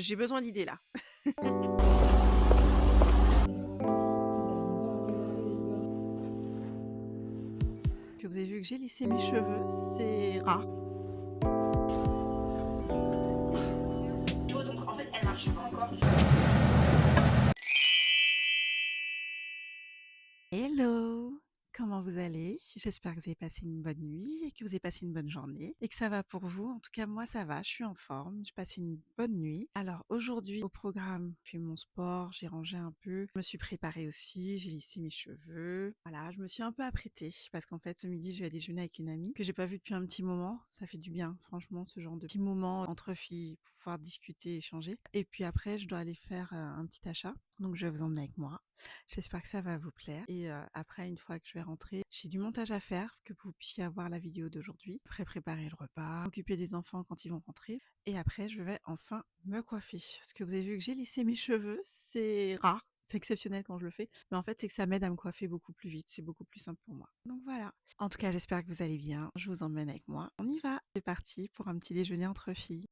J'ai besoin d'idées là. Que vous avez vu que j'ai lissé mes cheveux, c'est rare. Donc en fait, elle marche pas encore. Hello! Comment vous allez? J'espère que vous avez passé une bonne nuit et que vous avez passé une bonne journée et que ça va pour vous. En tout cas, moi, ça va, je suis en forme, j'ai passé une bonne nuit. Alors aujourd'hui, au programme, j'ai fait mon sport, j'ai rangé un peu, je me suis préparée aussi, j'ai lissé mes cheveux. Voilà, je me suis un peu apprêtée parce qu'en fait, ce midi, je vais déjeuner avec une amie que j'ai pas vue depuis un petit moment. Ça fait du bien, franchement, ce genre de petit moment entre filles pour pouvoir discuter, échanger. Et puis après, je dois aller faire un petit achat, donc je vais vous emmener avec moi. J'espère que ça va vous plaire et après une fois que je vais rentrer, j'ai du montage à faire, que vous puissiez avoir la vidéo d'aujourd'hui. Après préparer le repas, m'occuper des enfants quand ils vont rentrer et après je vais enfin me coiffer. Parce que vous avez vu que j'ai lissé mes cheveux, c'est rare, c'est exceptionnel quand je le fais, mais en fait c'est que ça m'aide à me coiffer beaucoup plus vite, c'est beaucoup plus simple pour moi. Donc voilà. En tout cas, j'espère que vous allez bien. Je vous emmène avec moi. On y va. C'est parti pour un petit déjeuner entre filles.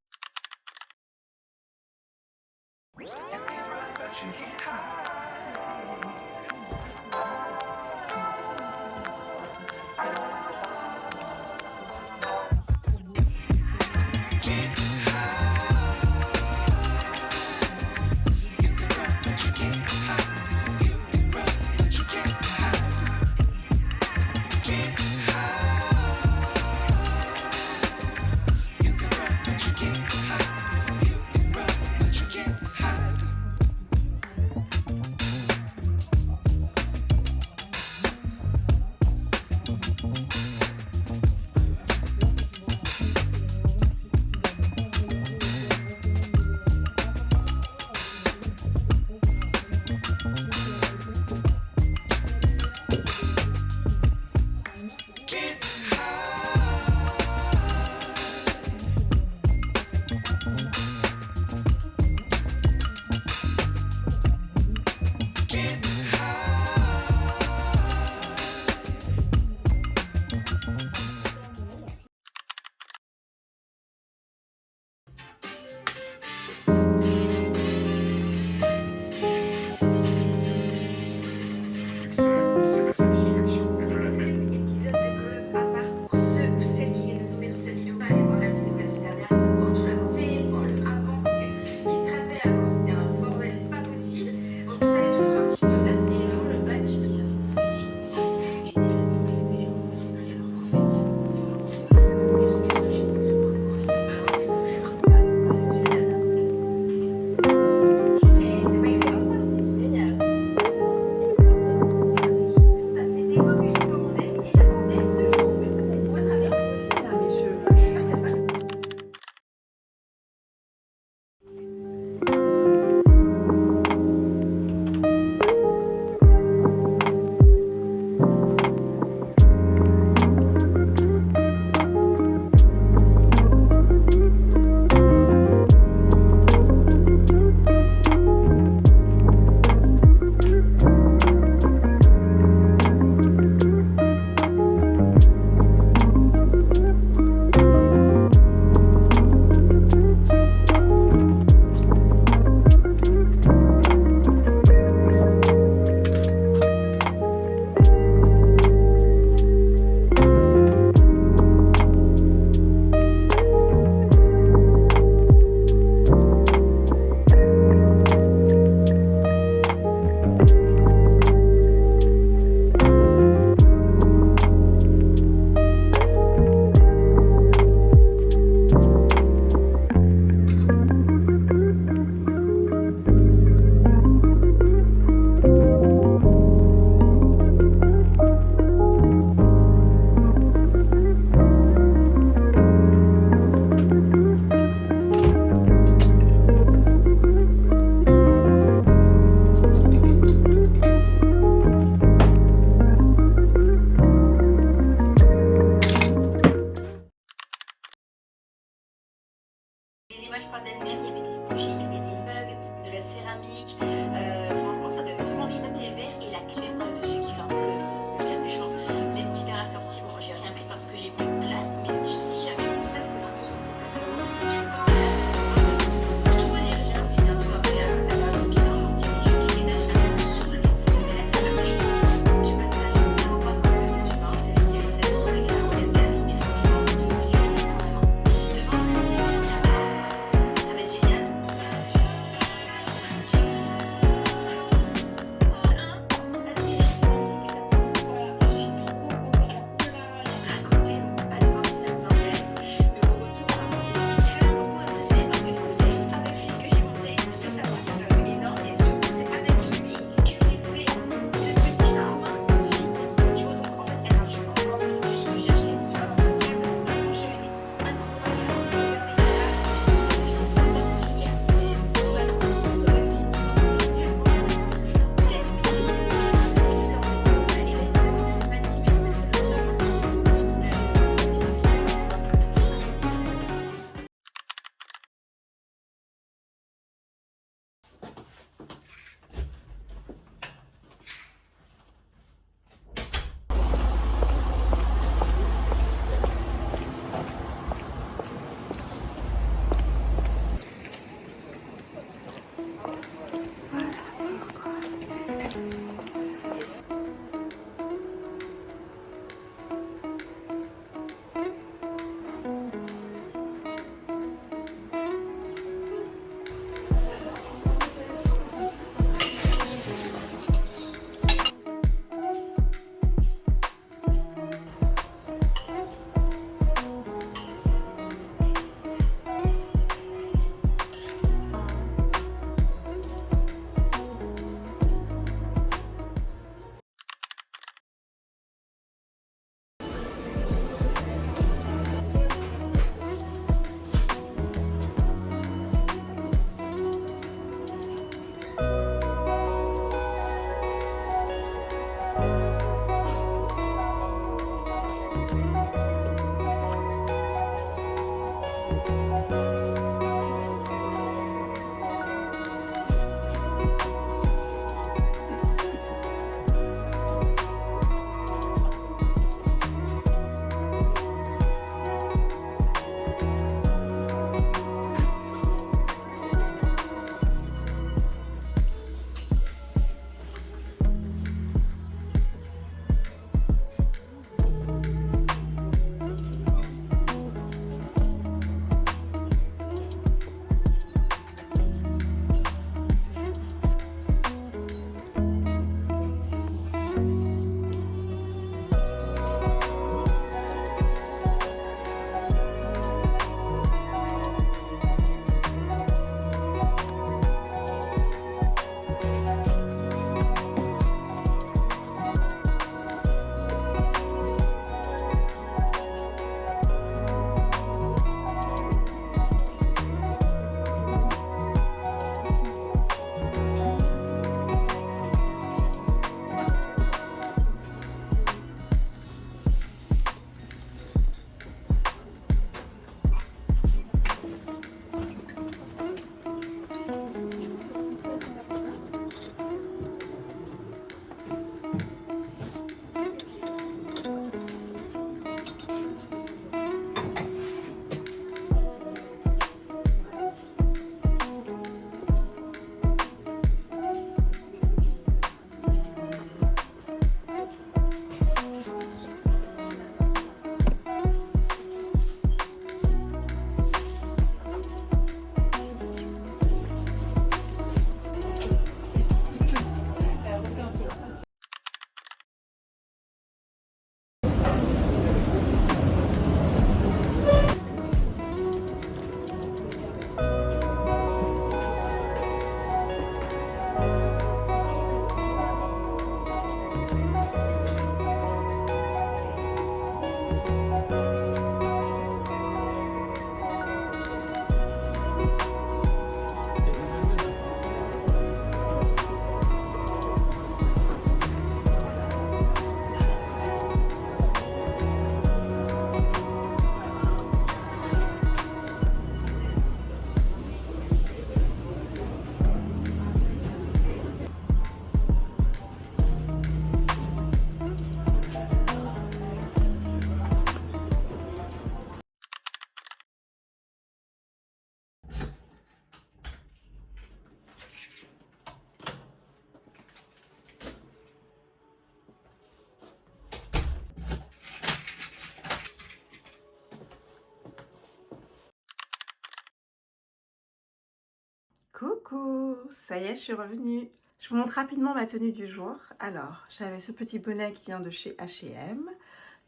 Coucou, ça y est, je suis revenue. Je vous montre rapidement ma tenue du jour. Alors, j'avais ce petit bonnet qui vient de chez H&M,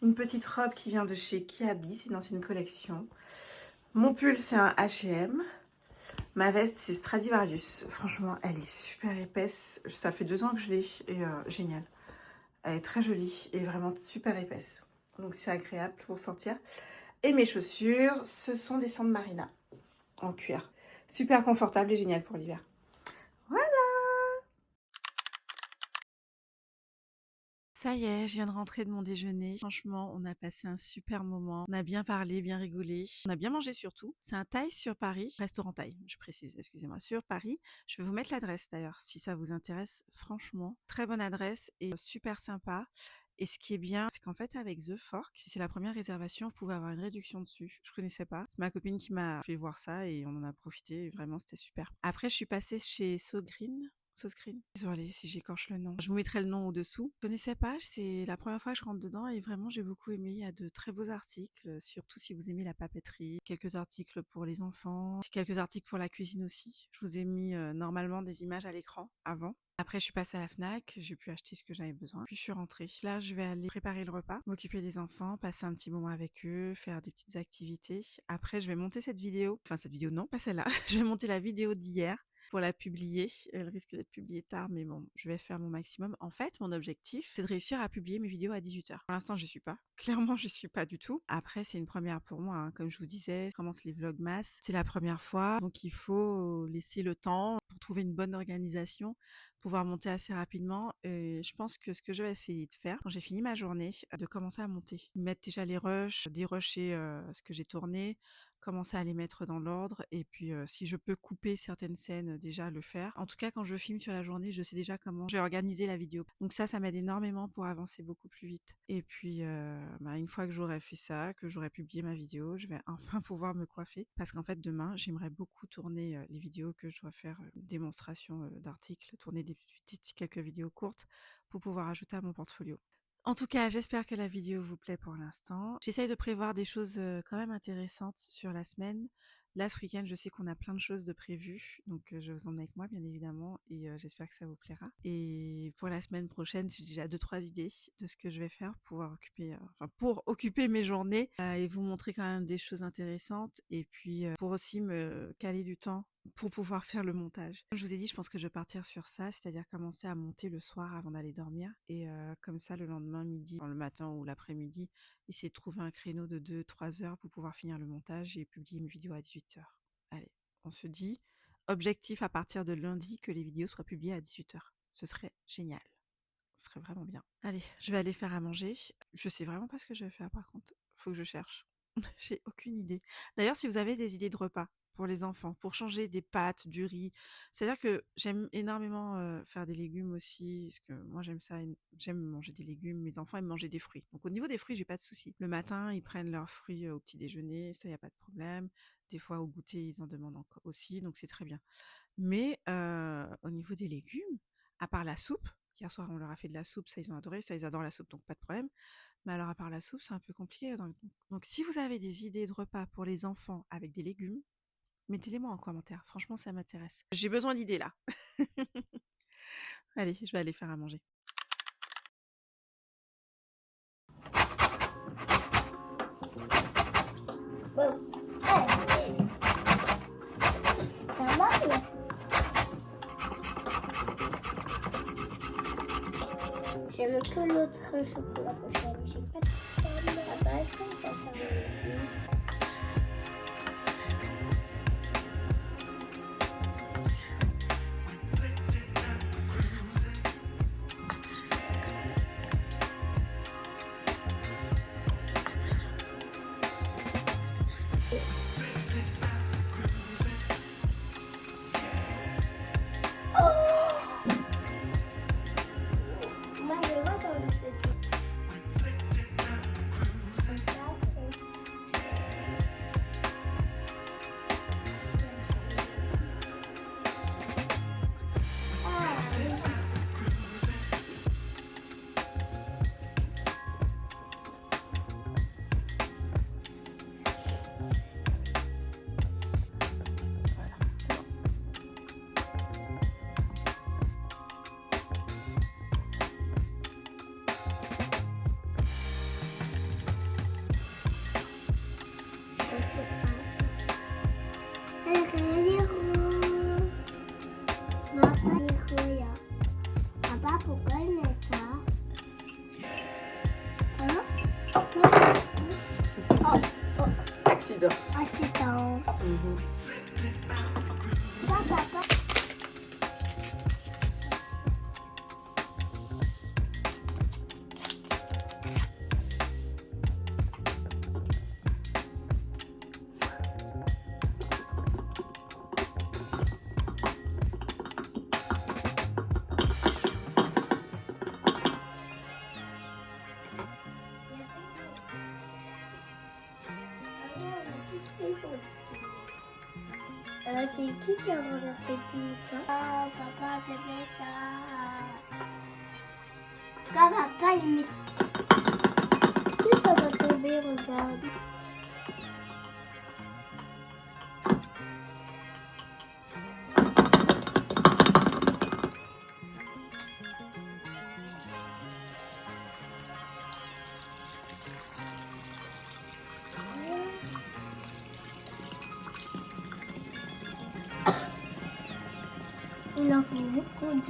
une petite robe qui vient de chez Kiabi, c'est une ancienne collection. Mon pull, c'est un H&M. Ma veste, c'est Stradivarius. Franchement, elle est super épaisse. Ça fait 2 ans que je l'ai et génial. Elle est très jolie et vraiment super épaisse. Donc, c'est agréable pour sortir. Et mes chaussures, ce sont des San Marina en cuir. Super confortable et génial pour l'hiver. Voilà. Ça y est, je viens de rentrer de mon déjeuner. Franchement, on a passé un super moment. On a bien parlé, bien rigolé. On a bien mangé surtout. C'est un Thaï sur Paris, restaurant Thaï, je précise, excusez-moi, sur Paris. Je vais vous mettre l'adresse d'ailleurs, si ça vous intéresse. Franchement, très bonne adresse et super sympa. Et ce qui est bien, c'est qu'en fait, avec The Fork, si c'est la première réservation, vous pouvez avoir une réduction dessus. Je connaissais pas. C'est ma copine qui m'a fait voir ça et on en a profité. Et vraiment, c'était super. Après, je suis passée chez So Green. Sauce Green. Désolée si j'écorche le nom. Je vous mettrai le nom au-dessous. Je connaissais pas, c'est la première fois que je rentre dedans et vraiment j'ai beaucoup aimé. Il y a de très beaux articles, surtout si vous aimez la papeterie. Quelques articles pour les enfants, quelques articles pour la cuisine aussi. Je vous ai mis normalement des images à l'écran avant. Après, je suis passée à la Fnac, j'ai pu acheter ce que j'avais besoin. Puis je suis rentrée. Là, je vais aller préparer le repas, m'occuper des enfants, passer un petit moment avec eux, faire des petites activités. Après, je vais monter cette vidéo. Enfin, cette vidéo, non, pas celle-là. Je vais monter la vidéo d'hier pour la publier. Elle risque d'être publiée tard, mais bon, je vais faire mon maximum. En fait, mon objectif, c'est de réussir à publier mes vidéos à 18h. Pour l'instant, je suis pas. Clairement, je suis pas du tout. Après, c'est une première pour moi, hein. Comme je vous disais, je commence les vlogmas. C'est la première fois, donc il faut laisser le temps pour trouver une bonne organisation, pouvoir monter assez rapidement. Et je pense que ce que je vais essayer de faire, quand j'ai fini ma journée, de commencer à monter. Mettre déjà les rushs, dérusher ce que j'ai tourné, commencer à les mettre dans l'ordre et puis si je peux couper certaines scènes, déjà le faire. En tout cas, quand je filme sur la journée, je sais déjà comment je vais organiser la vidéo. Donc ça m'aide énormément pour avancer beaucoup plus vite. Et puis, une fois que j'aurai fait ça, que j'aurai publié ma vidéo, je vais enfin pouvoir me coiffer parce qu'en fait, demain, j'aimerais beaucoup tourner les vidéos que je dois faire, démonstration d'articles, tourner des petites quelques vidéos courtes pour pouvoir ajouter à mon portfolio. En tout cas, j'espère que la vidéo vous plaît pour l'instant. J'essaye de prévoir des choses quand même intéressantes sur la semaine. Là, ce week-end, je sais qu'on a plein de choses de prévues, donc je vous emmener avec moi, bien évidemment, et j'espère que ça vous plaira. Et pour la semaine prochaine, j'ai déjà 2-3 idées de ce que je vais faire pour pouvoir occuper, pour occuper mes journées et vous montrer quand même des choses intéressantes, et puis pour aussi me caler du temps pour pouvoir faire le montage. Comme je vous ai dit, je pense que je vais partir sur ça, c'est-à-dire commencer à monter le soir avant d'aller dormir et comme ça le lendemain midi, le matin ou l'après-midi, essayer de trouver un créneau de 2-3 heures pour pouvoir finir le montage et publier une vidéo à 18h. Allez, on se dit objectif à partir de lundi que les vidéos soient publiées à 18h. Ce serait génial. Ce serait vraiment bien. Allez, je vais aller faire à manger. Je sais vraiment pas ce que je vais faire par contre. Faut que je cherche. J'ai aucune idée. D'ailleurs, si vous avez des idées de repas pour les enfants, pour changer des pâtes, du riz, c'est-à-dire que j'aime énormément faire des légumes aussi, parce que moi j'aime ça, j'aime manger des légumes, mes enfants aiment manger des fruits. Donc au niveau des fruits, j'ai pas de souci. Le matin, ils prennent leurs fruits au petit déjeuner, ça y a pas de problème. Des fois au goûter, ils en demandent encore aussi, donc c'est très bien. Mais au niveau des légumes, à part la soupe, hier soir on leur a fait de la soupe, ça ils ont adoré, ça ils adorent la soupe, donc pas de problème. Mais alors à part la soupe, c'est un peu compliqué. Donc si vous avez des idées de repas pour les enfants avec des légumes, mettez-les moi en commentaire. Franchement, ça m'intéresse. J'ai besoin d'idées là. Allez, je vais aller faire à manger. Bon, allez, ça marche. J'aime que l'autre chocolat pochette. J'ai pas de forme à base, ça sert aussi. Moi, je le vois dans le petit. c'est qui a renversé tout ça? Oh, papa, bébé, quand papa, il me... Tout ça va tomber, regarde. Il en faut beaucoup.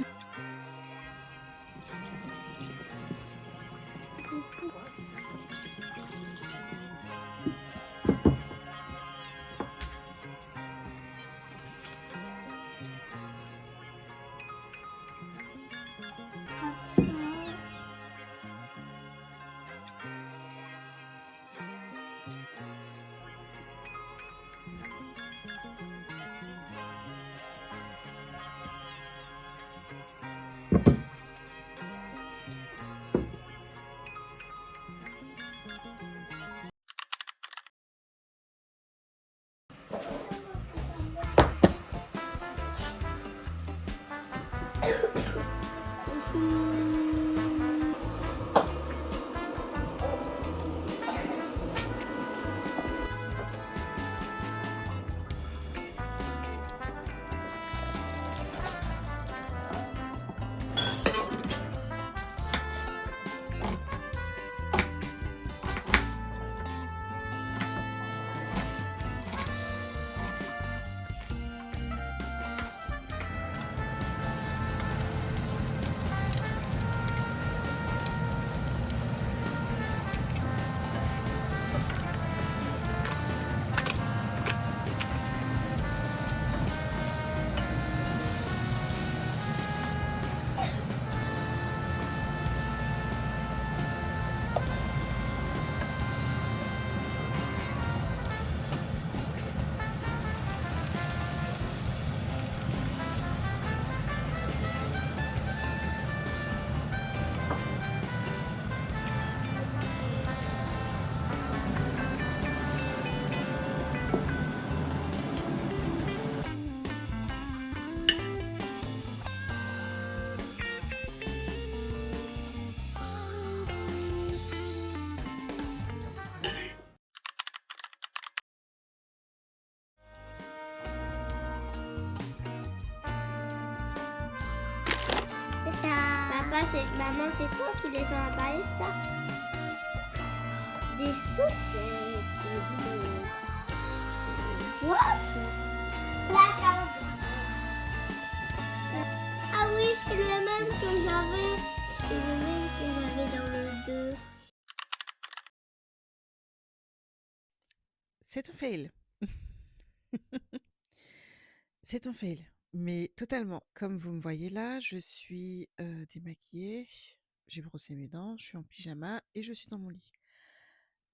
Papa, maman, c'est toi qui descends la balista. Des saucettes. What? Ah oui, c'est le même que j'avais. C'est le même que j'avais dans le 2. C'est un fail. C'est un fail, mais totalement. Comme vous me voyez là, je suis démaquillée, j'ai brossé mes dents, je suis en pyjama et je suis dans mon lit.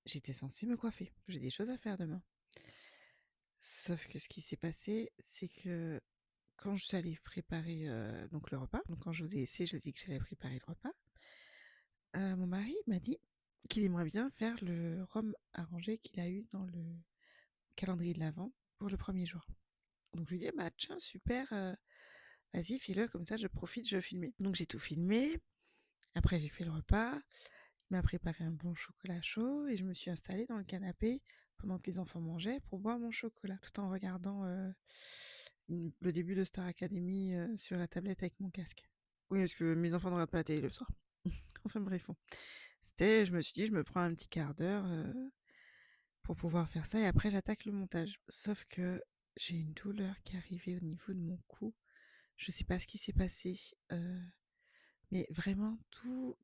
J'étais censée me coiffer, j'ai des choses à faire demain. Sauf que ce qui s'est passé, c'est que quand je suis allée préparer donc le repas, donc quand je vous ai essayé, je vous ai dit que j'allais préparer le repas, mon mari m'a dit qu'il aimerait bien faire le rhum arrangé qu'il a eu dans le calendrier de l'Avent pour le premier jour. Donc je lui dis: «Bah tiens super, vas-y fais-le comme ça je profite, je filmais». Donc j'ai tout filmé, après j'ai fait le repas, il m'a préparé un bon chocolat chaud et je me suis installée dans le canapé pendant que les enfants mangeaient pour boire mon chocolat, tout en regardant, le début de Star Academy, sur la tablette avec mon casque. Oui, parce que mes enfants ne regardent pas la télé le soir. Enfin bref, bon. Je me suis dit: «Je me prends un petit quart d'heure, pour pouvoir faire ça et après j'attaque le montage». Sauf que j'ai une douleur qui est arrivée au niveau de mon cou. Je sais pas ce qui s'est passé, mais vraiment tout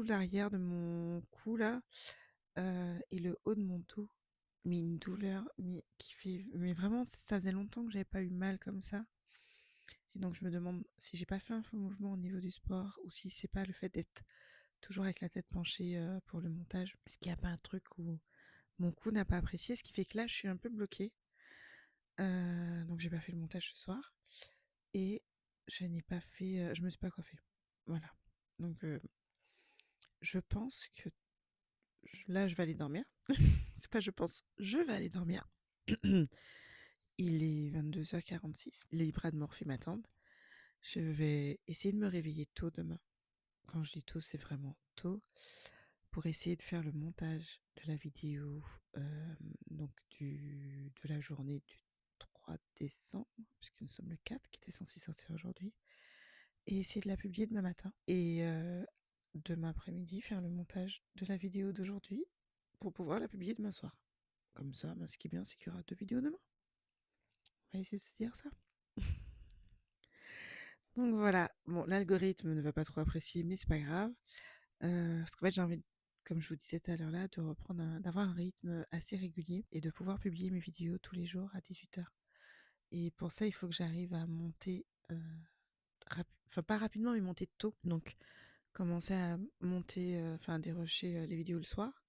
l'arrière de mon cou là, et le haut de mon dos, mais une douleur, mais qui fait mais vraiment ça faisait longtemps que j'avais pas eu mal comme ça et donc je me demande si j'ai pas fait un faux mouvement au niveau du sport ou si c'est pas le fait d'être toujours avec la tête penchée, pour le montage. Est-ce qu'il y a pas un truc où mon cou n'a pas apprécié? Ce qui fait que là, je suis un peu bloquée, donc j'ai pas fait le montage ce soir et je n'ai pas fait, je me suis pas coiffée. Voilà, donc je pense que là, je vais aller dormir. C'est pas je pense, je vais aller dormir. Il est 22h46. Les bras de Morphée m'attendent. Je vais essayer de me réveiller tôt demain. Quand je dis tôt, c'est vraiment tôt. Pour essayer de faire le montage de la vidéo donc de la journée du 3 décembre, puisque nous sommes le 4, qui était censé sortir aujourd'hui, et essayer de la publier demain matin. Et demain après-midi, faire le montage de la vidéo d'aujourd'hui pour pouvoir la publier demain soir. Comme ça, ce qui est bien, c'est qu'il y aura 2 vidéos demain. On va essayer de se dire ça. Donc voilà, bon, l'algorithme ne va pas trop apprécier, mais c'est pas grave. Parce qu'en fait, j'ai envie, comme je vous disais tout à l'heure là, de reprendre d'avoir un rythme assez régulier et de pouvoir publier mes vidéos tous les jours à 18h. Et pour ça, il faut que j'arrive à monter, enfin pas rapidement, mais monter tôt. Donc commencer à monter, enfin dérocher les vidéos le soir.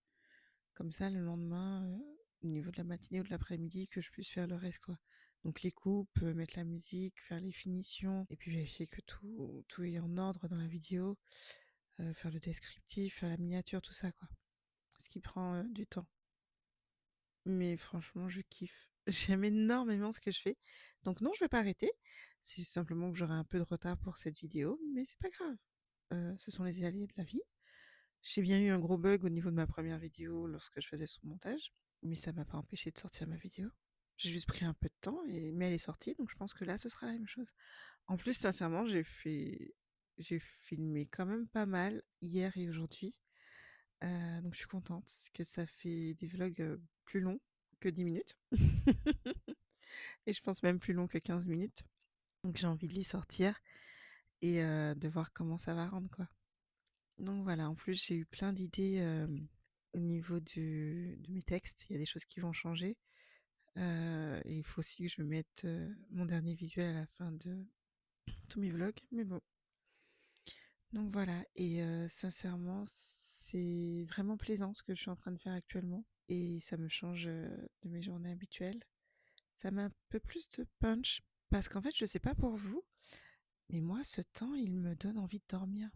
Comme ça, le lendemain, au niveau de la matinée ou de l'après-midi, que je puisse faire le reste, quoi. Donc les coupes, mettre la musique, faire les finitions, et puis vérifier que tout est en ordre dans la vidéo, faire le descriptif, faire la miniature, tout ça, quoi. Ce qui prend du temps. Mais franchement, je kiffe. J'aime énormément ce que je fais. Donc non, je vais pas arrêter. C'est juste simplement que j'aurai un peu de retard pour cette vidéo, mais c'est pas grave. Ce sont les aléas de la vie. J'ai bien eu un gros bug au niveau de ma première vidéo lorsque je faisais son montage, mais ça m'a pas empêché de sortir ma vidéo. J'ai juste pris un peu de temps, mais elle est sortie, donc je pense que là, ce sera la même chose. En plus, sincèrement, j'ai filmé quand même pas mal hier et aujourd'hui. Donc je suis contente parce que ça fait des vlogs plus longs que 10 minutes. Et je pense même plus longs que 15 minutes. Donc j'ai envie de les sortir et de voir comment ça va rendre, quoi. Donc voilà, en plus j'ai eu plein d'idées au niveau de mes textes. Il y a des choses qui vont changer. Et il faut aussi que je mette mon dernier visuel à la fin de tous mes vlogs. Mais bon. Donc voilà, et sincèrement, c'est vraiment plaisant ce que je suis en train de faire actuellement. Et ça me change de mes journées habituelles. Ça met un peu plus de punch. Parce qu'en fait, je sais pas pour vous, mais moi, ce temps, il me donne envie de dormir.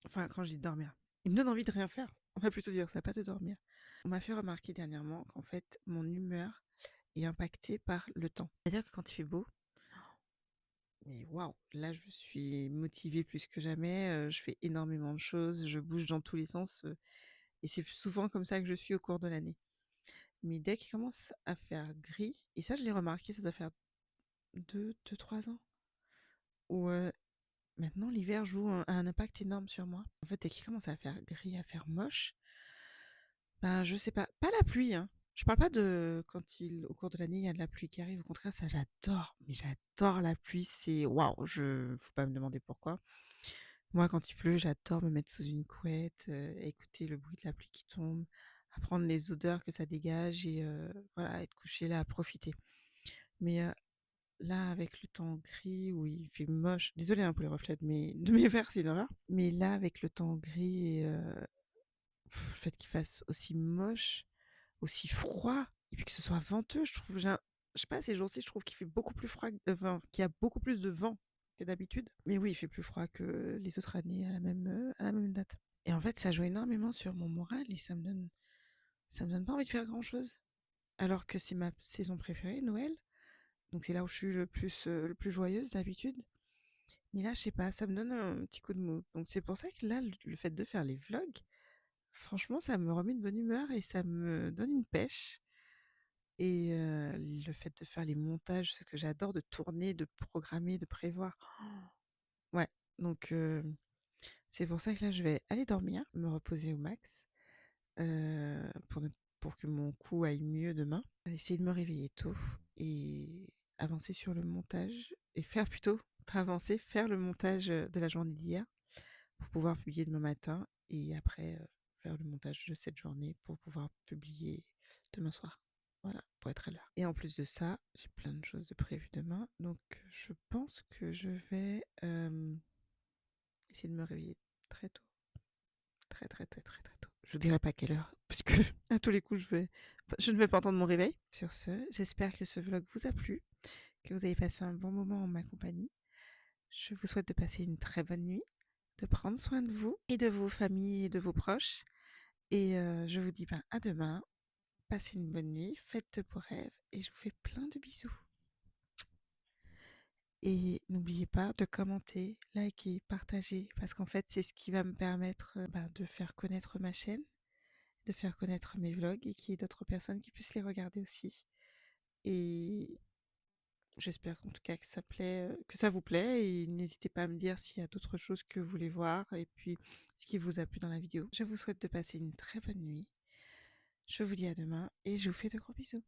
Enfin, quand je dis dormir, il me donne envie de rien faire. On va plutôt dire ça, pas de dormir. On m'a fait remarquer dernièrement qu'en fait, mon humeur est impactée par le temps. C'est-à-dire que quand il fait beau, mais waouh, là je suis motivée plus que jamais, je fais énormément de choses, je bouge dans tous les sens, et c'est souvent comme ça que je suis au cours de l'année. Mais dès qu'il commence à faire gris, et ça je l'ai remarqué, ça doit faire 2-3 ans, où maintenant l'hiver joue un impact énorme sur moi. En fait, dès qu'il commence à faire gris, à faire moche, ben je sais pas la pluie, hein. Je parle pas de quand au cours de l'année, il y a de la pluie qui arrive. Au contraire, ça j'adore, mais j'adore la pluie, c'est waouh, faut pas me demander pourquoi. Moi, quand il pleut, j'adore me mettre sous une couette, écouter le bruit de la pluie qui tombe, apprendre les odeurs que ça dégage et voilà, être couché là à profiter. Mais là, avec le temps gris où il fait moche, désolée hein, pour les reflets de mes verres, c'est une horreur. Mais là, avec le temps gris et le fait qu'il fasse aussi moche, aussi froid, et puis que ce soit venteux, je trouve, je sais pas, ces jours-ci, je trouve qu'il fait beaucoup plus froid, enfin, qu'il y a beaucoup plus de vent que d'habitude. Mais oui, il fait plus froid que les autres années à la même date. Et en fait, ça joue énormément sur mon moral et ça me donne pas envie de faire grand-chose. Alors que c'est ma saison préférée, Noël. Donc c'est là où je suis le plus joyeuse d'habitude. Mais là, je sais pas, ça me donne un petit coup de mou. Donc c'est pour ça que là, le fait de faire les vlogs, franchement, ça me remet de bonne humeur et ça me donne une pêche. Et le fait de faire les montages, ce que j'adore, de tourner, de programmer, de prévoir. Ouais, donc c'est pour ça que là, je vais aller dormir, me reposer au max, pour que mon cou aille mieux demain. Essayer de me réveiller tôt et avancer sur le montage et faire plutôt, pas avancer, faire le montage, de la journée d'hier pour pouvoir publier demain matin et après, faire le montage de cette journée pour pouvoir publier demain soir. Voilà, pour être à l'heure. Et en plus de ça, j'ai plein de choses de prévues demain, donc je pense que je vais, essayer de me réveiller très tôt. Très, très, très, très, très tôt. Je vous dirai pas quelle heure, puisque à tous les coups, je ne vais pas entendre mon réveil. Sur ce, j'espère que ce vlog vous a plu, que vous avez passé un bon moment en ma compagnie. Je vous souhaite de passer une très bonne nuit, de prendre soin de vous et de vos familles et de vos proches. Et je vous dis à demain. Passez une bonne nuit, faites de beaux rêves et je vous fais plein de bisous. Et n'oubliez pas de commenter, liker, partager, parce qu'en fait, c'est ce qui va me permettre de faire connaître ma chaîne, de faire connaître mes vlogs et qu'il y ait d'autres personnes qui puissent les regarder aussi. Et j'espère en tout cas que que ça vous plaît et n'hésitez pas à me dire s'il y a d'autres choses que vous voulez voir et puis ce qui vous a plu dans la vidéo. Je vous souhaite de passer une très bonne nuit. Je vous dis à demain et je vous fais de gros bisous.